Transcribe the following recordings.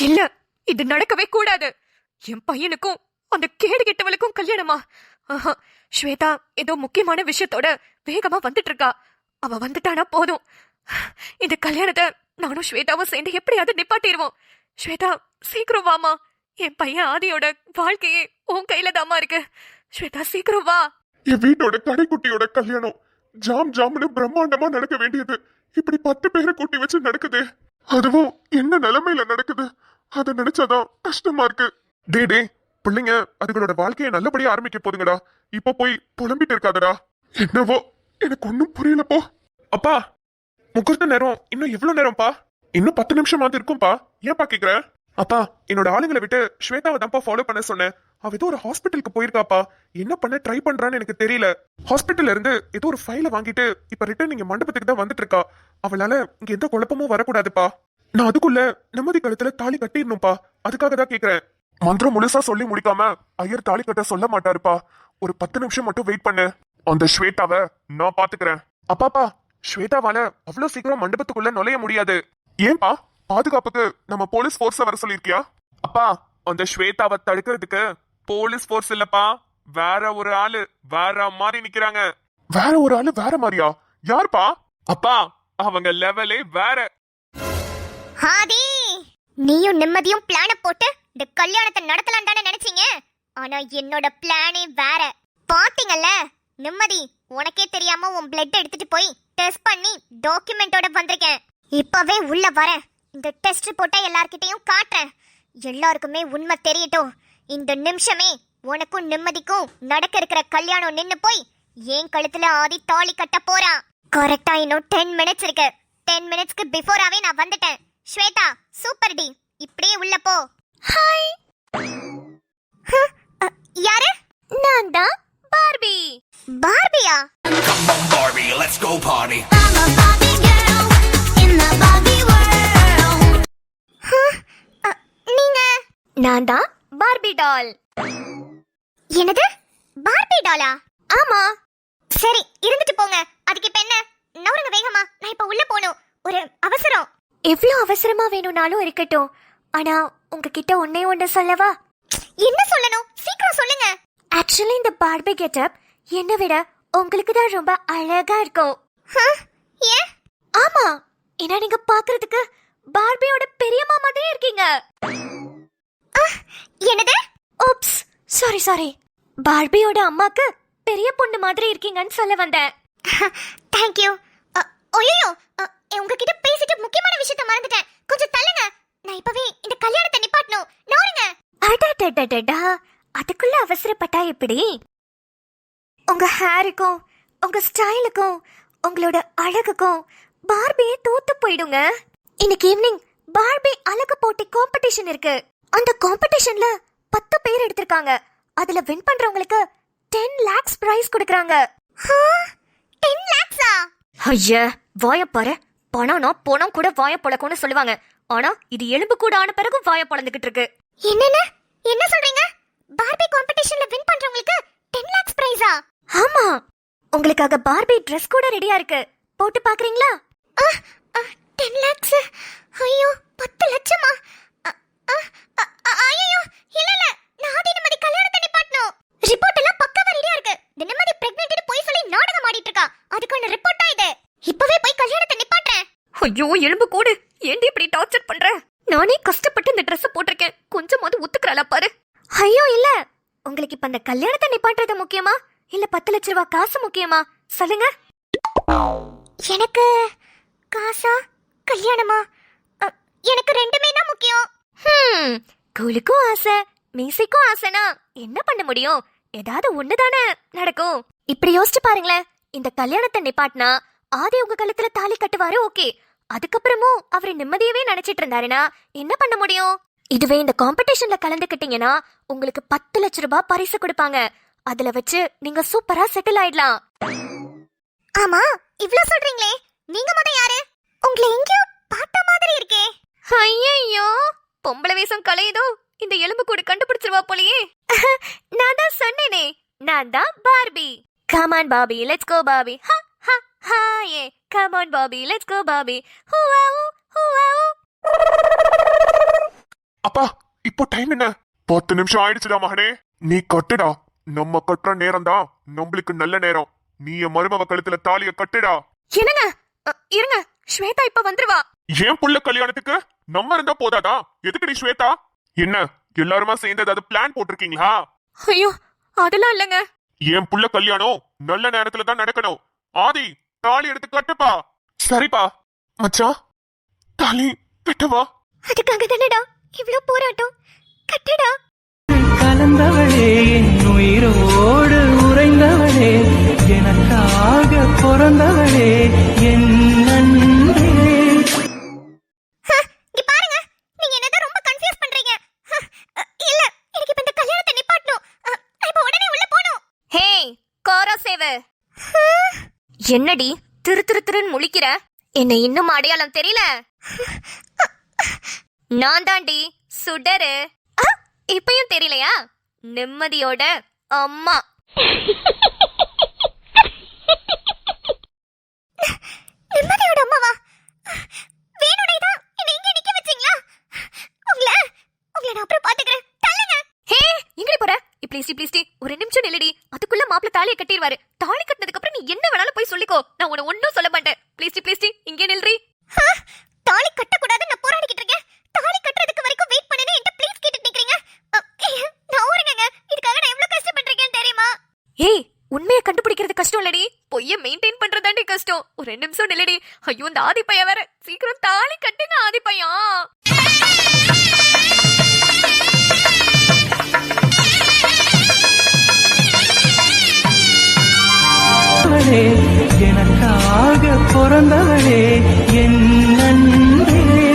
இல்ல, இது நடக்கவே கூடாது. என் பையனுக்கும் அந்த கேடு கெட்டவளுக்கும் கல்யாணமா? ஆஹா, ஸ்வேதா ஏதோ முக்கியமான விஷயத்தோட வேகமா வந்துட்டு இருக்கா. அவ வந்துட்டானா போதும், இந்த கல்யாணத்தை நானும் ஸ்வேதாவும் சேர்ந்து எப்படியாவது நிப்பாட்டிடுவோம். ஸ்வேதா, சீக்கிரம் வாமா. என் பையன் ஆதியோட வாழ்க்கையே உன் கையில தாமா இருக்கு. ஸ்வேதா, சீக்கிரம் வா. என் வீட்டோட கடைக்குட்டியோட கல்யாணம் ஜாம் ஜாம்னு பிரம்மாண்டமா நடக்க வேண்டியது இப்படி 10 பேரை கூட்டி வச்சு நடக்குது. அதுவும் என்ன நிலைமையில நடக்குது, அத நினைச்சாதான் கஷ்டமா இருக்கு. டே பிள்ளைங்க அதுகளோட வாழ்க்கையை நல்லபடியா ஆரம்பிக்க போதுங்கடா. இப்ப போய் புலம்பிட்டு இருக்காதடா. என்னவோ எனக்கு ஒன்னும் புரியலப்போ. அப்பா, முகூர்த்த நேரம் இன்னும் எவ்வளவு நேரம்ப்பா? இன்னும் 10 நிமிஷமாவது இருக்கும்பா. ஏன்பா கேக்குற? அப்பா, என்னோட ஆளுங்களை விட்டு ஸ்வேதாவை தான்ப்பா ஃபாலோ பண்ண சொன்னேன். அவ ஏதோ ஒரு ஹாஸ்பிட்டலுக்கு போயிருக்காப்பா. என்ன பண்ண ட்ரை பண்றான்னு எனக்கு தெரியல. ஹாஸ்பிட்டல்ல இருந்து ஏதோ ஒரு ஃபைல வாங்கிட்டு இப்ப ரிட்டர்ன் இங்க மண்டபத்துக்கு தான் வந்துட்டு இருக்கா. அவளால இங்க எந்த குழப்பமும் வரக்கூடாதுப்பா. நான் அதுக்குள்ள நிம்மதி கழுத்துல தாலி கட்டிடணும்பா. அதுக்காக தான் கேக்குறேன். மந்திரம் முழுசா சொல்லி முடிக்காம ஐயர் தாலி கட்ட சொல்ல மாட்டாருப்பா. ஒரு 10 நிமிஷம் மட்டும் வெயிட் பண்ணு. அந்த ஸ்வேதாவை நான் பாத்துக்கிறேன். அப்பாப்பா, ஸ்வேதாவால அவ்வளவு சீக்கிரம் மண்டபத்துக்குள்ள நுழைய முடியாது. ஏன்பா? பாதுகாப்புக்கு நம்ம போலீஸ் போர்ஸ வர சொல்லிருக்கியா? அப்பா, அந்த ஸ்வேதாவை தடுக்கிறதுக்கு போலீஸ் போர்ஸ் இல்லப்பா, வேற ஒரு ஆளு வேற மாதிரி நிக்கிறாங்க. வேற ஒரு ஆளு வேற மாதிரியா? யாருப்பா? அப்பா, அவங்க லெவலே வேற. ஆதி, நீயும் நிம்மதியும் பிளான போட்டு இந்த கல்யாணத்தை நடத்தலாம் தானே நினைச்சீங்க. ஆனா என்னோட பிளானே வேற. பாத்தீங்கல்ல, நிம்மதி உனக்கே தெரியாம உன் பிளட் எடுத்துட்டு போய் டெஸ்ட் பண்ணி டாக்குமெண்டோட வந்திருக்கேன். இப்பவே உள்ள வர இந்த டெஸ்ட் ரிப்போர்ட்டை எல்லார்கிட்டயும் காட்டுறேன். எல்லாருக்குமே உண்மை தெரியட்டும். இந்த நிமிஷமே உனக்கும் நிம்மதிக்கும் நடக்க இருக்கிற கல்யாணம் நின்னு போய் ஏன் கழுத்துல ஆதி தாலி கட்ட போறான். கரெக்டா இன்னும் 10 மினிட்ஸ் இருக்கு. 10 மினிட்ஸ்க்கு பிஃபோராவே நான் வந்துட்டேன். ஸ்வேதா, சூப்பர் டி. இப்படியே உள்ள போ. ஹாய். யாரு? நான் தான் பார்பி. பார்பியா? Come on Barbie, let's go party. I'm a Barbie girl in the Barbie world. நீங்க? நான் தான் பார்பி டால். என்னது? பார்பி டாலா? ஆமா. சரி, இருந்துட்டு போங்க. அதுக்கு இப்ப என்ன? நவருங்க வேகமா, நான் இப்ப உள்ள போணும். ஒரு அவசரம். எவ்வளவு அவசரமா வேணும்னாலும் இருக்கட்டும். ஆனா உங்ககிட்ட ஒண்ணே சொல்லவா? என்ன சொல்லணும்? சீக்கிரம் சொல்லுங்க. ஆக்சுவலி இந்த பார்பி கெட்டப் என்னை விட உங்களுக்கு தான் ரொம்ப அழகா இருக்கும். ஏன்? ஆமா, ஏன்னா நீங்க பாக்குறதுக்கு பார்பியோட பெரியம்மா மாதிரி இருக்கீங்க. என்னது? Oops, sorry. பார்பியோட அம்மாக்கு பெரிய பொண்ணு மாதிரி இருக்கீங்கன்னு சொல்ல வந்தேன். Thank you. ஓயோ, உங்ககிட்ட பேசிட்டு முக்கியமான விஷயத்தை மறந்துட்டேன். கொஞ்சம் தள்ளுங்க. நான் இப்பவே இந்த கல்யாணத்தை நிப்பாட்டணும். நாருங்க. அடடடடடா, அதுக்குள்ள அவசரப்பட்டா எப்படி? உங்க ஹேருக்கும் உங்க ஸ்டைலுக்கும் உங்களோட அழகுக்கும் பார்பியே தோத்து போயிடுங்க. இன்னைக்கு ஈவினிங் பார்பி அழகு போட்டி காம்படிஷன் இருக்கு. அந்த காம்படிஷன்ல 10 பேர் எடுத்திருக்காங்க. அதுல வின் பண்றவங்களுக்கு 10 lakhs பிரைஸ் கொடுக்கறாங்க. 10 lakhs-ஆ? ஐயா, வாய பாரு. பணம்னா பணம் கூட வாய பொளக்கும்னு சொல்லுவாங்க. ஆனா இது எலும்பு கூட ஆன பிறகு வாய பொளந்துகிட்டு இருக்கு. என்ன சொல்றீங்க? பார்பி காம்படிஷன்ல வின் பண்றவங்களுக்கு 10 lakhs பிரைஸா? ஆமா, உங்களுக்காக பார்பி Dress கூட ரெடியா இருக்கு. போட்டு பாக்குறீங்களா? 10 lakhs. ஐயோ, 10 லட்சமா? ஐயோ, இல்ல. நான் ஆதி நிம்மதி கல்யாணத்தை நிப்பாட்டணும். ரிப்போர்ட் எல்லாம் பக்காவா ரெடியா இருக்கு. இந்த நிம்மதி பிரெக்னன்ட்னு போய் சொல்லி நாடகம் ஆடிட்டு இருக்கா. அதுக்கான ரிப்போர்ட் தான் இது. இப்பவே போய் கல்யாணத்தை நிப்பாட்றேன். ஐயோ, எலும்பு கூடு, ஏன்டி இப்படி டார்ச்சர் பண்ற? நானே கஷ்டப்பட்டு இந்த Dress போட்டிருக்கேன். கொஞ்சமாவது ஒத்துக்கறல பாரு. ஐயோ இல்ல, உங்களுக்கு இப்ப அந்த கல்யாணத்தை நிப்பாட்டுறது முக்கியமா இல்ல 10 லட்சம் ரூபாய் காசு முக்கியமா? சொல்லுங்க. எனக்கு காசா கல்யாணமா? எனக்கு ரெண்டுமே தான் முக்கியம். கூலுக்கும் ஆசை, மீசைக்கும் ஆசைனா என்ன பண்ண முடியும்? ஏதாவது ஒண்ணுதானே நடக்கும். இப்படி யோசிச்சு பாருங்களேன். இந்த கல்யாணத்தை நிப்பாட்டினா ஆதி உங்க கழுத்துல தாலி கட்டுவாரு, ஓகே. அதுக்கப்புறமும் அவரு நிம்மதியவே நினைச்சிட்டு இருந்தாருன்னா என்ன பண்ண முடியும்? இதுவே இந்த காம்படிஷன்ல கலந்துக்கிட்டீங்கன்னா உங்களுக்கு 10 லட்சம் ரூபாய் பரிசு கொடுப்பாங்க. அதுல வச்சு நீங்க சூப்பரா செட்டில் ஆயிடலாம். ஆமா, இவ்ளோ சொல்றீங்களே, நீங்க முத யாரு? உங்களை எங்கேயோ பார்த்த மாதிரி இருக்கே. ஐயோ, பொம்பளை வேஷம் கலையுதோ, இந்த எலும்பு கூட கண்டுபிடிச்சிருவா போலயே. நான் தான் சொன்னேனே, நான் தான் Barbie. Come on Barbie, let's go Barbie. Ha ha ha yeah. Come on Barbie, let's go Barbie. Hoo-ah-oo, hoo-ah-oo. அப்பா இப்போ டைம் என்ன? 10 நிமிஷம் ஆயிடுச்சுடா மகனே. நீ கட்டுடா. நம்ம கட்டுற நேரம் தான் நம்மளுக்கு நல்ல நேரம். நீ என் மருமவ கழுத்துல தாலிய கட்டுடா. என்னங்க இருங்க, ஸ்வேதா இப்ப வந்துருவா. ஏன் புள்ள கல்யாணத்துக்கு நம்ம இருந்தா போதாதா? எதுக்கு நீ ஸ்வேதா? என்ன எல்லாருமா சேர்ந்து ஏதாவது பிளான் போட்டிருக்கீங்களா? ஐயோ அதெல்லாம் இல்லங்க. என் புள்ள கல்யாணம் நல்ல நேரத்துல தான் நடக்கணும். ஆதி தாலி எடுத்து கட்டுப்பா. சரிப்பா. மச்சான் தாலி கட்டவா? அதுக்காக தானடா இவ்ளோ போராட்டம். கட்டுடா. கலந்தவளே என் உயிரோடு உறைந்தவளே எனக்காக பிறந்தவளே என் அன்பே. இங்க பாருங்க, நீங்க என்னதான் ரொம்ப கன்ஃபியூஸ் பண்றீங்க. இல்ல, எனக்கு இப்ப இந்த கல்யாணத்தை நிப்பாட்டணும். நான் இப்ப உடனே உள்ள போணும். ஹே கோரா சேவ, என்னடி திரு திரு திருன்னு முழிக்கிற? என்ன இன்னும் அடையாளம் தெரியல? நான் தாண்டி சுடரு. இப்பயும் தெரியலையா? நிம்மதியோட அம்மா. நிம்மதியோட அம்மாவா? வேணுனே தான் என்ன இங்க நிக்க வச்சீங்களா? உங்களை நான் அப்புறம் பாத்துக்கிறேன். தள்ளுங்க. ஹே எங்கடி போற? ப்ளீஸ் ப்ளீஸ் ஒரு நிமிஷம் நில்லடி. அதுக்குள்ள மாப்பிள்ள தாலியை கட்டிடுவாரு. தாலி கட்டினதுக்கு அப்புறம் நீ என்ன வேணாலும் போய் சொல்லிக்கோ. நான் உன்னை ஒன்னும் சொல்ல மாட்டேன். ப்ளீஸ் இங்கே நில்றி. தாலி கட்ட கூடாது நான் போராடிக்கிட்டு இருக்கேன். தாலி கட்டுறதுக்கு வரைக்கும் வெயிட் பண்ணுன்னு என்கிட்ட ப்ளீஸ் கேட்டுட்டு நிக்கிறீங்க. நான் ஊருங்க. இதுக்காக நான் எவ்வளவு கஷ்டப்பட்டிருக்கேன் தெரியுமா? ஏய் உண்மையை கண்டுபிடிக்கிறது கஷ்டம் இல்லடி, பொய்ய மெயின்டைன் பண்றதாண்டி கஷ்டம். ஒரு 2 நிமிஷம் நில்லடி. ஐயோ இந்த ஆதி பையன் வேற. சீக்கிரம் தாலி கட்டுங்க ஆதி பையன். எனக்காக பிறந்தவளே என் அன்பே.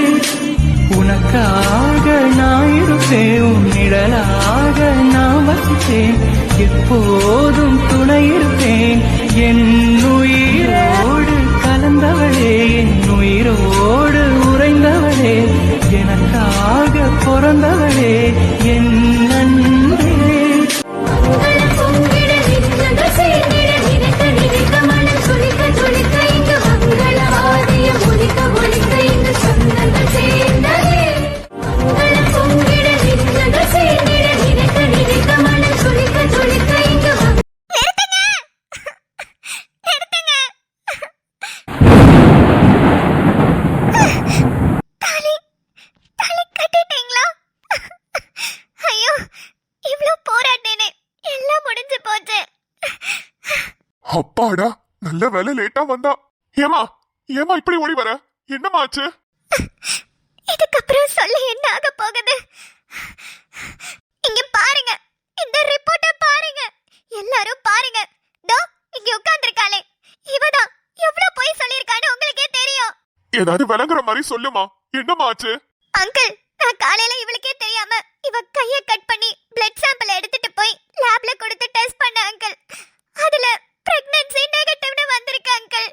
உனக்காக நான் இருப்பேன், உன் நிழலாக நான் வசிப்பேன், எப்போதும் துணை இருப்பேன். என் உயிரோடு கலந்தவளே என் உயிரோடு உறைந்தவளே எனக்காக பிறந்தவளே என் அன்பே. அப்பாடா நல்ல வேலை லேட்டா வந்தா. ஏமா இப்படி ஓடி வர? என்னமா ஆச்சு? இதுக்கப்புறம் சொல்ல என்ன ஆக போகுது? இங்க பாருங்க, இந்த ரிப்போர்ட்ட பாருங்க, எல்லாரும் பாருங்க. தோ இங்க உட்கார்ந்திருக்காளே, இவதான் எவ்வளவு பொய் சொல்லிருக்கான்னு உங்களுக்கே தெரியும். ஏதாவது விளங்குற மாதிரி சொல்லுமா. என்னமா ஆச்சு? அங்கிள், நான் காலையில இவளுக்கே தெரியாம இவ கைய கட் பண்ணி பிளட் சாம்பிள் எடுத்துட்டு போய் லேப்ல கொடுத்து டெஸ்ட் பண்ண அங்கிள். அதுல பிரெக்னன்சி நெகட்டிவ்னு வந்திருக்கு அங்கிள்.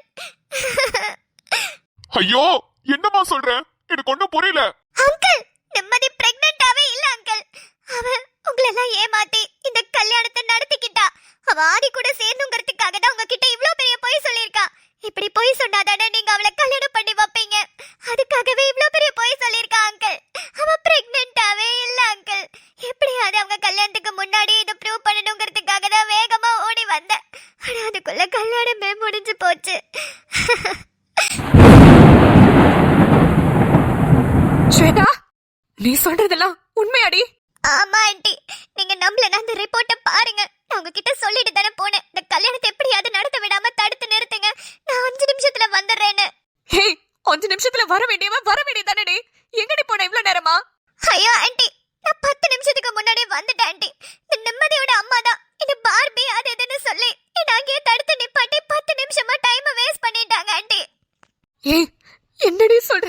ஐயோ என்னமா சொல்ற? எனக்கு ஒண்ணும் புரியல. அங்கிள், நிம்மதி பிரெக்னன்ட்டாவே இல்ல அங்கிள். அவ உங்களெல்லாம் ஏமாத்தி இந்த கல்யாணத்தை நடத்திக்கிட்டா. அவ ஆதி கூட சேர்ந்துங்கிறதுக்காக தான் உங்ககிட்ட இவ்ளோ பெரிய பொய் சொல்லிருக்கா. இப்படி பொய் சொன்னாதானே நீங்க அவளை கல்யாணம் பண்ணி வைப்பீங்க. அதுக்காகவே இவ்ளோ பெரிய பொய் சொல்லிருக்கா அங்கிள். அவ பிரெக்னன்ட்டாவே இல்ல அங்கிள். எப்படியாவது அவங்க கல்யாணத்துக்கு முன்னாடி இதை ப்ரூவ் பண்ணணுங்கிறதுக்காக தான் வேகமா ஓடி வந்தேன். ஆனா அதுக்குள்ள கல்யாணமே முடிஞ்சு போச்சு. ஸ்வேதா நீ சொல்றதெல்லாம் உண்மையாடி? ஆமா ஆண்டி, நீங்க நம்பலனா அந்த ரிப்போர்ட்ட பாருங்க. நான் உங்ககிட்ட சொல்லிட்டு தானே போனேன், இந்த கல்யாணத்தை எப்படியாவது நடத்த விடாம தடுத்து நிறுத்துங்க, நான் 5 நிமிஷத்துல வந்துடுறேன்னு. ஹே 5 நிமிஷத்துல வர வேண்டியதானே? எங்கடி போன இவ்ளோ நேரமா? ஐயோ ஆண்டி, நான் 10 நிமிஷத்துக்கு முன்னாடி வந்துட்டேன் ஆண்டி. இந்த நிம்மதியோட அம்மா தான் இந்த பார்பி அது இதுன்னு சொல்லி என்ன அங்கேயே தடுத்து நிப்பாட்டி 10 நிமிஷமா டைம் வேஸ்ட் பண்ணிட்டாங்க ஆண்டி. ஏய் என்னடி சொல்ற?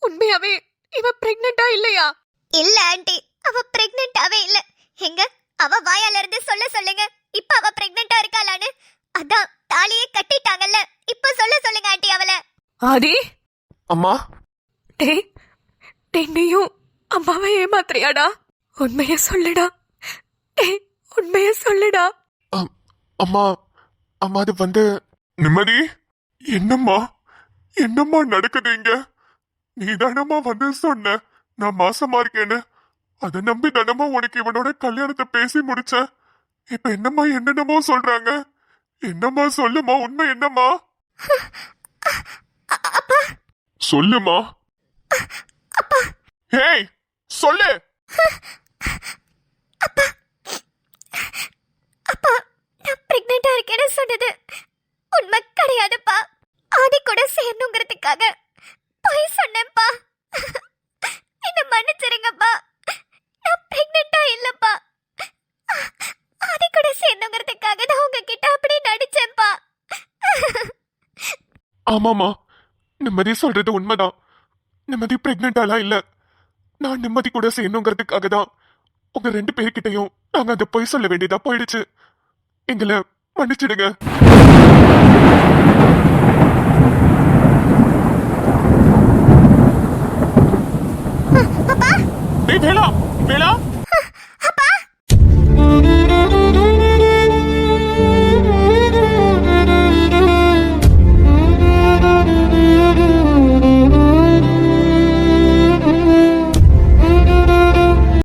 உண்மையாவே இவ பிரெக்னன்ட்டா இல்லையா? இல்ல ஆண்டி, அவ பிரெக்னன்ட்டாவே இல்ல. எங்க அவ வாயால இருந்து சொல்லுங்க, இப்ப அவ பிரெக்னன்ட்டா இருக்காளான்னு. அதான் தாலியே கட்டிட்டாங்கல்ல, இப்ப சொல்லுங்க ஆண்டி அவள. ஆதி அம்மா டேய் நீயும் அம்மாவை ஏமாத்துறியாடா? உண்மைய சொல்லுடா. டேய் உண்மைய சொல்லுடா. அம்மா அது வந்து நிம்மதி. என்னம்மா நடக்குது இங்க? நீதானம்மா வந்து சொன்ன நான் மாசமா இருக்கேன்னு அதை நம்பி தானம்மா உனக்கு இவனோட கல்யாணத்தை பேசி முடிச்சேன். இப்ப என்னம்மா என்னென்னமோ சொல்றாங்க. என்னம்மா சொல்லுமா, உண்மை என்னம்மா? சொல்லுமா. ஏய் சொல்லு. அப்பா, நான் பிரெக்னெண்டா இருக்கேன்னு சொன்னது உண்மை கிடையாதுப்பா. ஆதி கூட சேரணுங்கிறதுக்காக போய் சொன்னேன்ப்பா. என்ன மன்னிச்சிருங்கப்பா. நான் பிரெக்னெண்டா இல்லப்பா. ஆதி கூட சேரணுங்கிறதுக்காக நான் உங்ககிட்ட அப்படி நடிச்சேன்ப்பா. ஆமாமா, நிம்மதி சொல்றது உண்மைதான். நிம்மதி பிரெக்னெண்டாலாம் இல்ல. நான் நிம்மதி கூட செய்யணுங்கிறதுக்காக தான் உங்க 2 பேர்கிட்டயும் நாங்க அதை பொய் சொல்ல வேண்டியதா போயிடுச்சு. எங்களை மன்னிச்சிடுங்க. வேலா வேலா